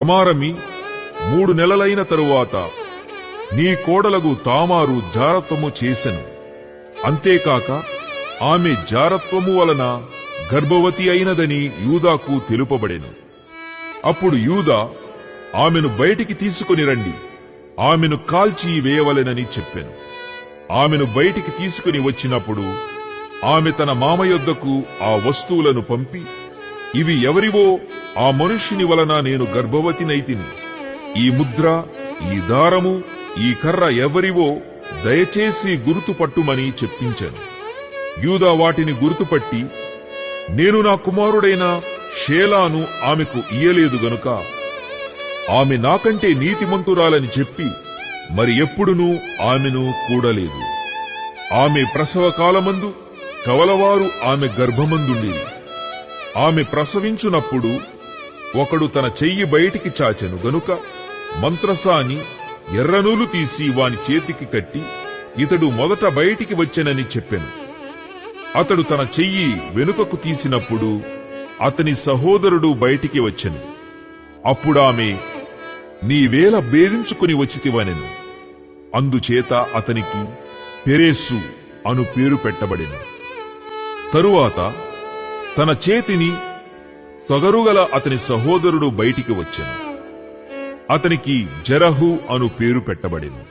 కుమారమి 3 నెలలైన తరువాత నీ కోడలగు తామారు జారత్వము చేసెను. అంతేకాక ఆమె జారత్వము వలన గర్భవతి అయినదని యూదాకు తెలుపబడెను. అప్పుడు యూదా, ఆమెను బయటికి తీసుకుని రండి, ఆమెను కాల్చి వేయవలెనని చెప్పెను. ఆమెను బయటికి తీసుకుని వచ్చినప్పుడు ఆమె తన మామ యొద్దకు ఆ వస్తువులను పంపి, ఇవి ఎవరివో ఆ మనుష్యుని వలన నేను గర్భవతినైతిని. ఈ ముద్ర, ఈ దారము, ఈ కర్ర ఎవరివో దయచేసి గుర్తుపట్టుమని చెప్పించాను. యూదా వాటిని గుర్తుపట్టి, నేను నా కుమారుడైన షేలాను ఆమెకు ఇయ్యలేదు గనుక ఆమె నాకంటే నీతిమంతురాలని చెప్పి మరి ఎప్పుడునూ ఆమెను కూడలేదు. ఆమె ప్రసవ కాలమందు కవలవారు ఆమె గర్భమందుండిరి. ఆమె ప్రసవించునప్పుడు ఒకడు తన చెయ్యి బయటికి చాచెను గనుక మంత్రసాని ఎర్రనూలు తీసి వాని చేతికి కట్టి, ఇతడు మొదట బయటికి వచ్చెనని చెప్పెను. అతడు తన చెయ్యి వెనుకకు తీసినప్పుడు అతని సహోదరుడు బయటికి వచ్చెను. అప్పుడామె, నీవేళ భేదించుకుని వచ్చితివనెను. అందుచేత అతనికి పెరేసు అను పేరు పెట్టబడెను. తరువాత తన చేతిని తొగరుగల అతని సహోదరుడు బయటికి వచ్చెను. అతనికి జరహు అను పేరు పెట్టబడెను.